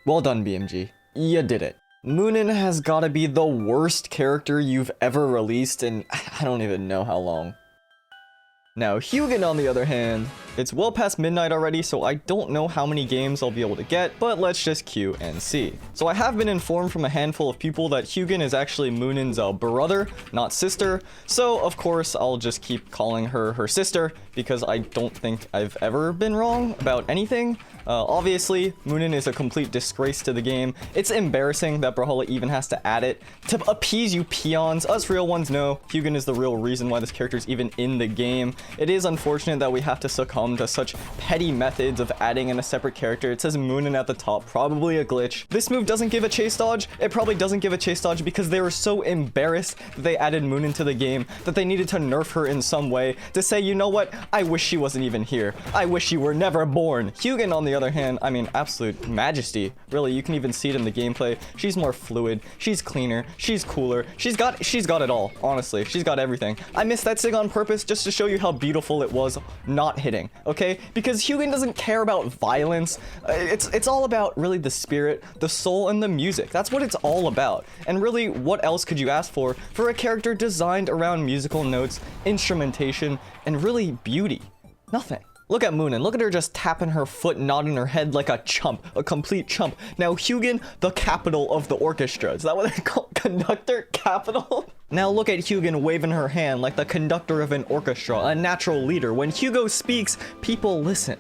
Well done, BMG. You did it. Munin has gotta be the worst character you've ever released in I don't even know how long. Now, Hugin, on the other hand, it's well past midnight already, so I don't know how many games I'll be able to get, but let's just queue and see. So I have been informed from a handful of people that Hugin is actually Munin's brother, not sister, so of course I'll just keep calling her her sister, because I don't think I've ever been wrong about anything. Obviously, Munin is a complete disgrace to the game. It's embarrassing that Brawlhalla even has to add it to appease you peons. Us real ones know Hugin is the real reason why this character is even in the game. It is unfortunate that we have to succumb to such petty methods of adding in a separate character. It says Munin at the top, probably a glitch. This move doesn't give a chase dodge. It probably doesn't give a chase dodge because they were so embarrassed that they added Munin to the game that they needed to nerf her in some way to say, you know what, I wish she wasn't even here. I wish you were never born. Hugin, on the other hand, I mean, absolute majesty. Really, you can even see it in the gameplay. She's more fluid, she's cleaner, she's cooler, she's got it all, honestly. She's got everything. I missed that sig on purpose just to show you how beautiful it was not hitting, okay? Because Hugin doesn't care about violence. It's all about really the spirit, the soul, and the music. That's what it's all about. And really, what else could you ask for a character designed around musical notes, instrumentation, and really beauty? Nothing. Look at Munin. Look at her just tapping her foot, nodding her head like a chump, a complete chump. Now, Hugin, the capital of the orchestra. Is that what they call conductor? Capital? Now look at Hugin waving her hand like the conductor of an orchestra, a natural leader. When Hugo speaks, people listen.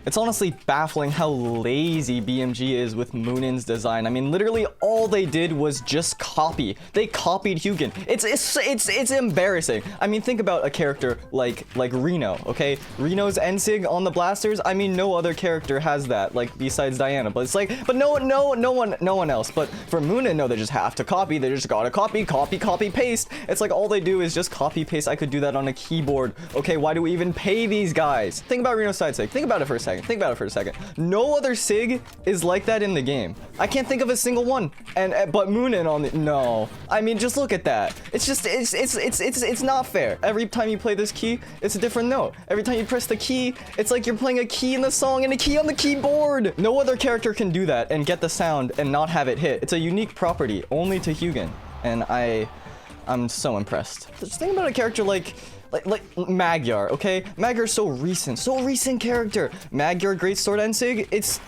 It's honestly baffling how lazy BMG is with Munin's design. I mean, literally all they did was just copy. They copied Hugin. It's embarrassing. I mean, think about a character like Reno, okay? Reno's Ensig on the blasters. I mean, no other character has that, like besides Diana. But it's like, but no one else. But for Munin, no, they just have to copy. They just gotta copy, paste. It's like all they do is just copy, paste. I could do that on a keyboard. Okay, why do we even pay these guys? Think about Reno's side sig. Think about it for a second. Think about it for a second. No other sig is like that in the game. I can't think of a single one. But Munin on the no. I mean, just look at that. It's just it's not fair. Every time you play this key, it's a different note. Every time you press the key, it's like you're playing a key in the song and a key on the keyboard. No other character can do that and get the sound and not have it hit. It's a unique property only to Hugin, and I'm so impressed. Just think about a character like Magyar, okay? Magyar's so recent character. Magyar Great Sword Ensig, it's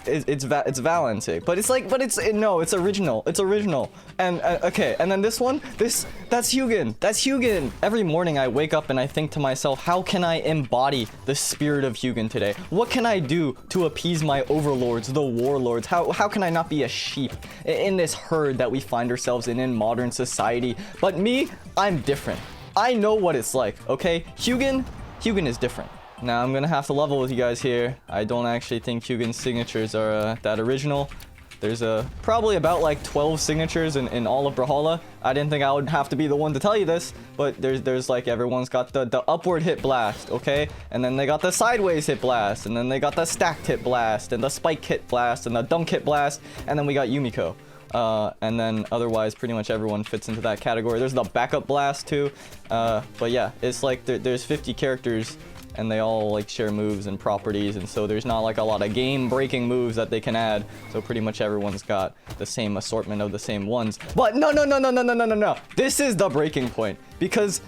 Val Ensig, but it's original. And okay, and then this one, that's Hugin. Every morning I wake up and I think to myself, how can I embody the spirit of Hugin today? What can I do to appease my overlords, the warlords? How can I not be a sheep in this herd that we find ourselves in modern society? But me, I'm different. I know what it's like, okay? Hugin is different. Now, I'm gonna have to level with you guys here. I don't actually think Hugin's signatures are that original. There's probably about like 12 signatures in all of Brawlhalla. I didn't think I would have to be the one to tell you this, but there's like everyone's got the upward hit blast, okay? And then they got the sideways hit blast, and then they got the stacked hit blast, and the spike hit blast, and the dunk hit blast, and then we got Yumiko. And then otherwise pretty much everyone fits into that category. There's the backup blast too, but yeah, it's like there's 50 characters and they all like share moves and properties, and so there's not like a lot of game breaking moves that they can add, so pretty much everyone's got the same assortment of the same ones. But no, this is the breaking point, because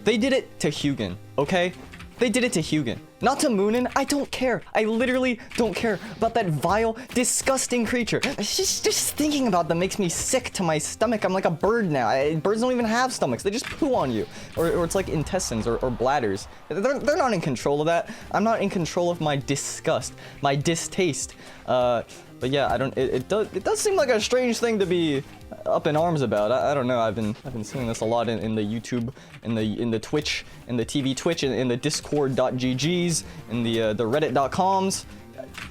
they did it to Hugin, okay? They did it to Hugin, not to Munin. I don't care. I literally don't care about that vile, disgusting creature. Just thinking about them makes me sick to my stomach. I'm like a bird now. Birds don't even have stomachs. They just poo on you. Or it's like intestines or bladders. They're not in control of that. I'm not in control of my disgust, my distaste. But yeah, it does seem like a strange thing to be up in arms about. I don't know. I've been seeing this a lot in the YouTube, in the Twitch, in the TV Twitch, in the Discord.ggs, in the Reddit.coms.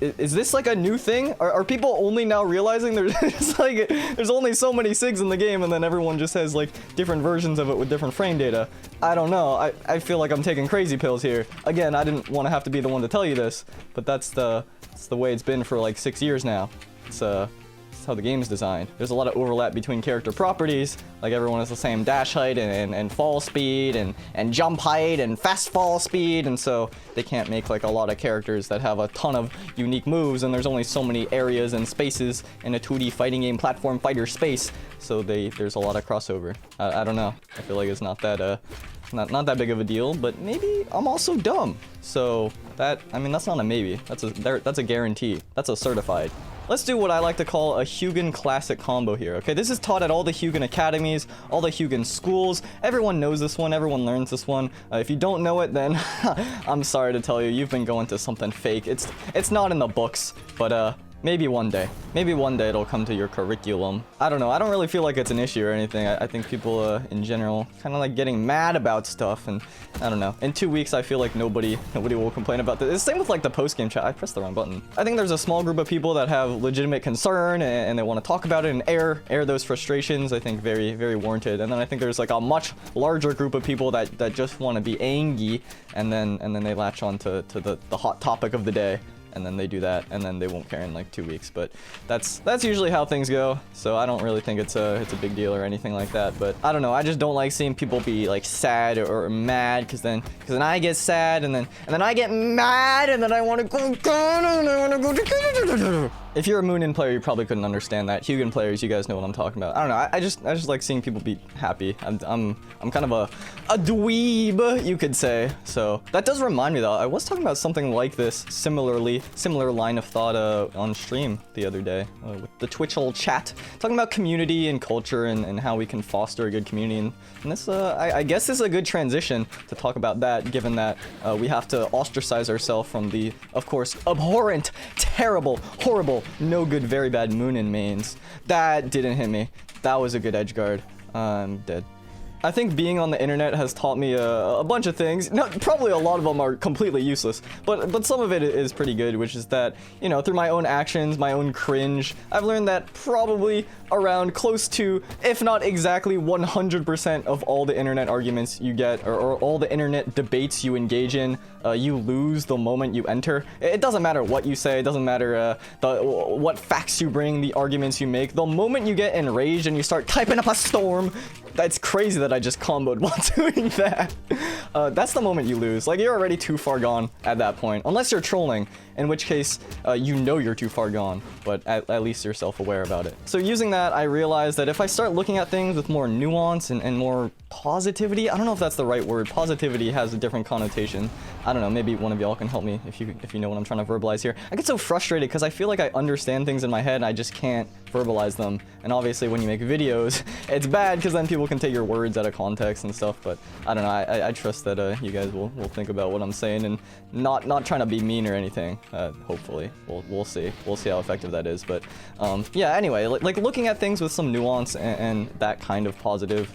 Is this like a new thing? Are people only now realizing there's only so many SIGs in the game, and then everyone just has like different versions of it with different frame data? I don't know. I feel like I'm taking crazy pills here. Again, I didn't want to have to be the one to tell you this, but that's the way it's been for like 6 years now. That's how the game's designed. There's a lot of overlap between character properties, like everyone has the same dash height and fall speed and jump height and fast fall speed, and so they can't make like a lot of characters that have a ton of unique moves, and there's only so many areas and spaces in a 2D fighting game platform fighter space, so there's a lot of crossover. I don't know. I feel like it's not that not that big of a deal, but maybe I'm also dumb. So I mean, that's not a maybe. That's a guarantee. That's a certified. Let's do what I like to call a Hugin classic combo here, okay? This is taught at all the Hugin academies, all the Hugin schools. Everyone knows this one, everyone learns this one. If you don't know it, then I'm sorry to tell you, you've been going to something fake. It's not in the books, but maybe one day. Maybe one day it'll come to your curriculum. I don't know. I don't really feel like it's an issue or anything. I think people in general kind of like getting mad about stuff, and I don't know. In 2 weeks, I feel like nobody will complain about this. It's the same with like the post-game chat. I pressed the wrong button. I think there's a small group of people that have legitimate concern and they want to talk about it and air those frustrations. I think very, very warranted. And then I think there's like a much larger group of people that just want to be angry, and then they latch on to the hot topic of the day. And then they do that, and then they won't care in like 2 weeks. But that's usually how things go. So I don't really think it's a big deal or anything like that. But I don't know. I just don't like seeing people be like sad or mad, because then I get sad, and then I get mad, and then I want to go down, and I want to go. If you're a Munin player, you probably couldn't understand that. Hugin players, you guys know what I'm talking about. I don't know. I just like seeing people be happy. I'm kind of a dweeb, you could say. So that does remind me though. I was talking about something like this, similar line of thought on stream the other day with the Twitch old chat, talking about community and culture and how we can foster a good community. And this, I guess, this is a good transition to talk about that, given that we have to ostracize ourselves from the, of course, abhorrent, terrible, horrible, no good, very bad Munin mains. That didn't hit me. That was a good edge guard. I'm dead. I think being on the internet has taught me a bunch of things. No, probably a lot of them are completely useless, but some of it is pretty good, which is that, you know, through my own actions, my own cringe, I've learned that probably around close to, if not exactly 100% of all the internet arguments you get, or all the internet debates you engage in, you lose the moment you enter. It doesn't matter what you say, it doesn't matter what facts you bring, the arguments you make. The moment you get enraged and you start typing up a storm, that's crazy that I just comboed while doing that. That's the moment you lose. Like, you're already too far gone at that point. Unless you're trolling, in which case, you know you're too far gone, but at least you're self-aware about it. So using that, I realized that if I start looking at things with more nuance and more positivity, I don't know if that's the right word. Positivity has a different connotation. I don't know, maybe one of y'all can help me if you know what I'm trying to verbalize here. I get so frustrated because I feel like I understand things in my head and I just can't verbalize them. And obviously when you make videos, it's bad because then people can take your words out of context and stuff, but I don't know, I trust that you guys will think about what I'm saying and not trying to be mean or anything. Hopefully. We'll see. We'll see how effective that is, but yeah, anyway, like looking at things with some nuance and that kind of positive,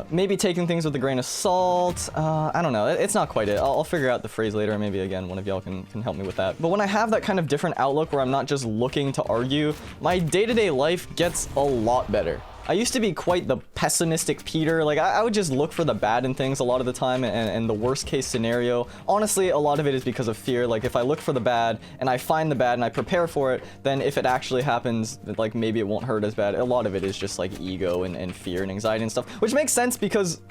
maybe taking things with a grain of salt. I don't know, it's not quite it. I'll figure out the phrase later, maybe again one of y'all can help me with that. But when I have that kind of different outlook where I'm not just looking to argue, my day-to-day life gets a lot better. I used to be quite the pessimistic Peter. Like, I would just look for the bad in things a lot of the time, and the worst case scenario. Honestly, a lot of it is because of fear. Like, if I look for the bad and I find the bad and I prepare for it, then if it actually happens, like, maybe it won't hurt as bad. A lot of it is just like ego and fear and anxiety and stuff, which makes sense because...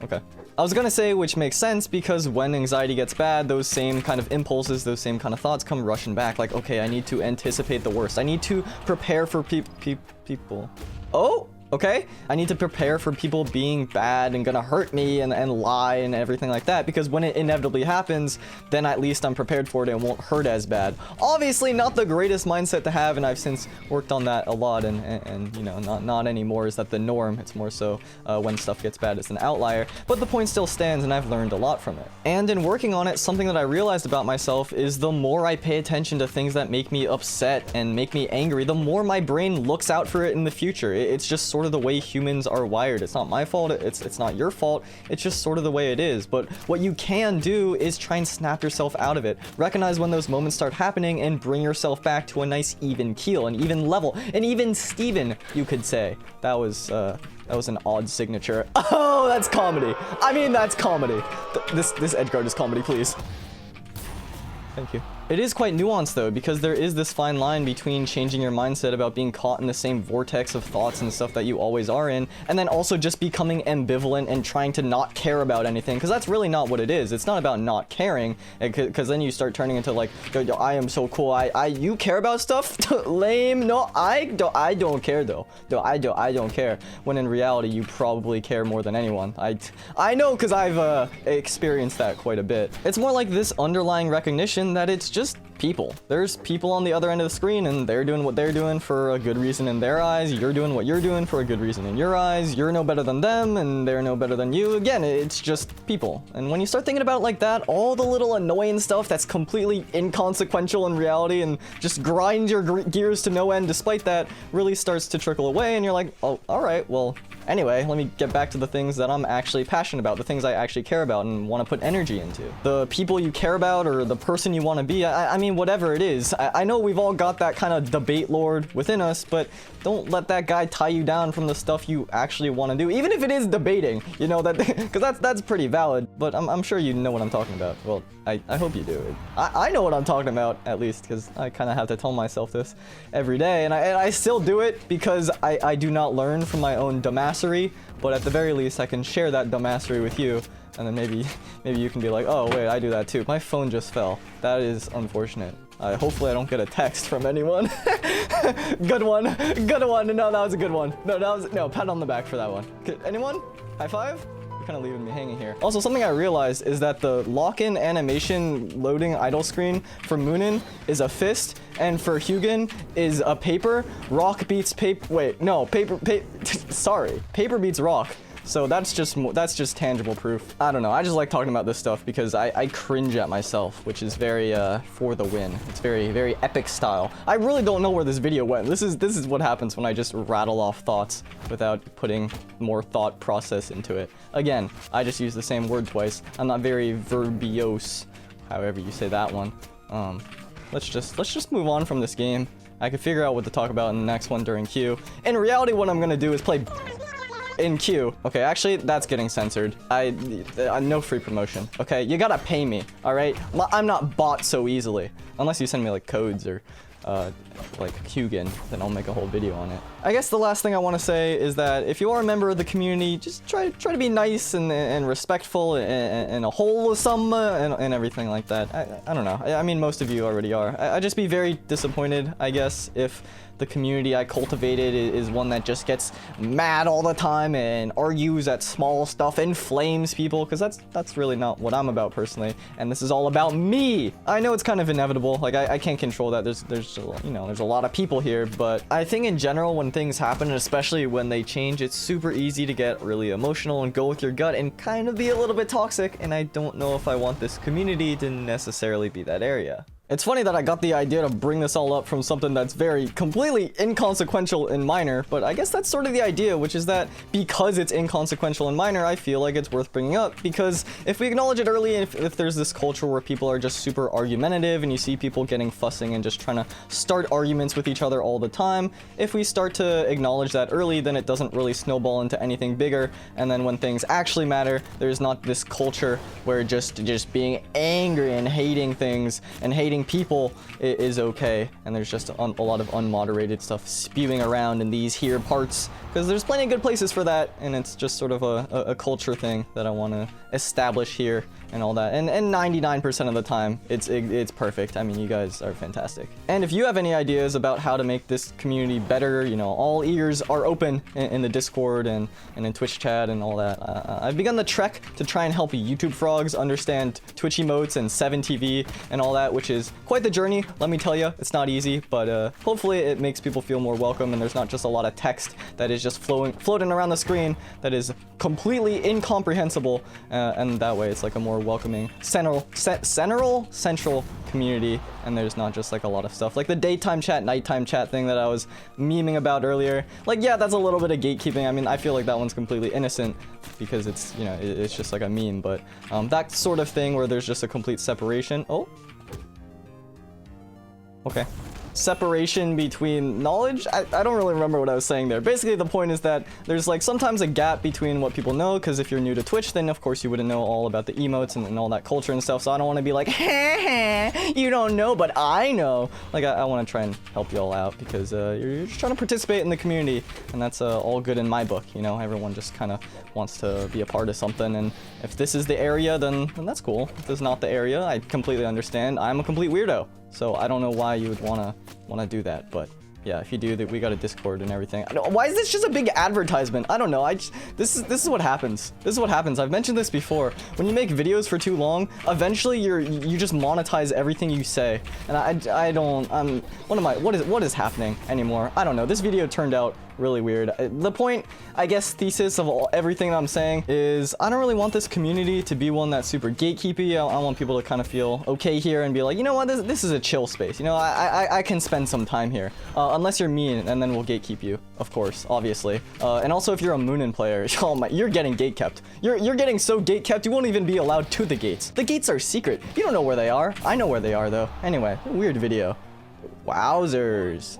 Okay. I was gonna say, which makes sense, because when anxiety gets bad, those same kind of impulses, those same kind of thoughts come rushing back. Like, okay, I need to anticipate the worst. I need to prepare for people. Oh, okay. I need to prepare for people being bad and gonna hurt me and lie and everything like that, because when it inevitably happens, then at least I'm prepared for it and it won't hurt as bad. Obviously not the greatest mindset to have, and I've since worked on that a lot, and you know, not anymore is that the norm. It's more so when stuff gets bad, it's an outlier, but the point still stands and I've learned a lot from it. And in working on it, something that I realized about myself is the more I pay attention to things that make me upset and make me angry, the more my brain looks out for it in the future. It's just sort of the way humans are wired. It's not my fault, it's not your fault, it's just sort of the way it is. But what you can do is try and snap yourself out of it. Recognize when those moments start happening and bring yourself back to a nice even keel, an even level, an even Steven, you could say. That was an odd signature. Oh, that's comedy. I mean, that's comedy. This edgeguard is comedy, please. Thank you. It is quite nuanced though, because there is this fine line between changing your mindset about being caught in the same vortex of thoughts and stuff that you always are in, and then also just becoming ambivalent and trying to not care about anything, because that's really not what it is. It's not about not caring, because then you start turning into like, yo, I am so cool, you care about stuff? Lame. No, I don't care though. No, I don't care. When in reality, you probably care more than anyone. I know, because I've experienced that quite a bit. It's more like this underlying recognition that it's just people. There's people on the other end of the screen, and they're doing what they're doing for a good reason in their eyes. You're doing what you're doing for a good reason in your eyes. You're no better than them, and they're no better than you. Again, it's just people. And when you start thinking about it like that, all the little annoying stuff that's completely inconsequential in reality and just grinds your gears to no end despite that really starts to trickle away, and you're like, oh, all right, well, anyway, let me get back to the things that I'm actually passionate about, the things I actually care about and want to put energy into. The people you care about or the person you want to be, I mean, whatever it is. I know we've all got that kind of debate lord within us, but don't let that guy tie you down from the stuff you actually want to do, even if it is debating, you know, that because that's pretty valid, but I'm sure you know what I'm talking about. Well, I hope you do. I know what I'm talking about, at least, because I kind of have to tell myself this every day, and I still do it because I do not learn from my own dumbassery, but at the very least I can share that dumbassery with you, and then maybe you can be like, oh wait, I do that too. My phone just fell. That is unfortunate. Hopefully I don't get a text from anyone. Good one. No, that was a good one. No, pat on the back for that one. Anyone? High five? Kind of leaving me hanging here. Also, something I realized is that the lock-in animation loading idle screen for Munin is a fist, and for Hugin is a paper. Rock beats paper. Wait, no, sorry, paper beats rock. So that's just tangible proof. I don't know. I just like talking about this stuff because I cringe at myself, which is very for the win. It's very epic style. I really don't know where this video went. This is what happens when I just rattle off thoughts without putting more thought process into it. Again, I just use the same word twice. I'm not very verbose, however you say that one. Let's just move on from this game. I can figure out what to talk about in the next one during queue. In reality, what I'm gonna do is play in queue. Okay, actually, that's getting censored. No free promotion. Okay, you gotta pay me, all right? I'm not bought so easily. Unless you send me, like, codes or, like, Hugin, then I'll make a whole video on it. I guess the last thing I want to say is that if you are a member of the community, just try to be nice and respectful and wholesome and everything like that. I don't know. I mean, most of you already are. I'd just be very disappointed, I guess, if the community I cultivated is one that just gets mad all the time and argues at small stuff and flames people, because that's really not what I'm about personally, and this is all about me. I know it's kind of inevitable, like I can't control that. There's you know, there's a lot of people here, but I think in general when things happen, and especially when they change, it's super easy to get really emotional and go with your gut and kind of be a little bit toxic, and I don't know if I want this community to necessarily be that area. It's funny that I got the idea to bring this all up from something that's very completely inconsequential and minor, but I guess that's sort of the idea, which is that because it's inconsequential and minor, I feel like it's worth bringing up, because if we acknowledge it early, if there's this culture where people are just super argumentative and you see people getting fussing and just trying to start arguments with each other all the time, if we start to acknowledge that early, then it doesn't really snowball into anything bigger, and then when things actually matter, there's not this culture where just being angry and hating things and hating people is okay, and there's just a lot of unmoderated stuff spewing around in these here parts, because there's plenty of good places for that, and it's just sort of a culture thing that I want to establish here and all that, and 99% of the time it's perfect. I mean, you guys are fantastic. And if you have any ideas about how to make this community better, you know, all ears are open in the Discord and in Twitch chat and all that. I've begun the trek to try and help YouTube frogs understand Twitch emotes and 7TV and all that, which is quite the journey, let me tell you. It's not easy, but hopefully it makes people feel more welcome, and there's not just a lot of text that is just floating around the screen that is completely incomprehensible, and that way it's like a more welcoming central community, and there's not just like a lot of stuff like the daytime chat, nighttime chat thing that I was memeing about earlier. Like, yeah, that's a little bit of gatekeeping. I mean, I feel like that one's completely innocent because it's, you know, it's just like a meme, but that sort of thing where there's just a complete separation. Oh, okay. separation between knowledge. I don't really remember what I was saying there. Basically, the point is that there's like sometimes a gap between what people know, because if you're new to Twitch, then of course you wouldn't know all about the emotes and all that culture and stuff. So I don't want to be like, you don't know, but I know. Like I want to try and help y'all out, because you're just trying to participate in the community, and that's all good in my book. You know, everyone just kind of wants to be a part of something, and if this is the area, then that's cool. If this is not the area, I completely understand. I'm a complete weirdo, so I don't know why you would wanna do that, but yeah, if you do, that we got a Discord and everything. Why is this just a big advertisement? I don't know. This is what happens. This is what happens. I've mentioned this before. When you make videos for too long, eventually you just monetize everything you say. And what is happening anymore? I don't know. This video turned out really weird. The point, I guess, thesis of everything I'm saying is I don't really want this community to be one that's super gatekeepy. I want people to kind of feel okay here and be like, you know what, this is a chill space. You know, I can spend some time here. Unless you're mean, and then we'll gatekeep you, of course, obviously. And also if you're a Munin player, oh my, you're getting gatekept. You're getting so gatekept, you won't even be allowed to the gates. The gates are secret. You don't know where they are. I know where they are though. Anyway, weird video. Wowzers.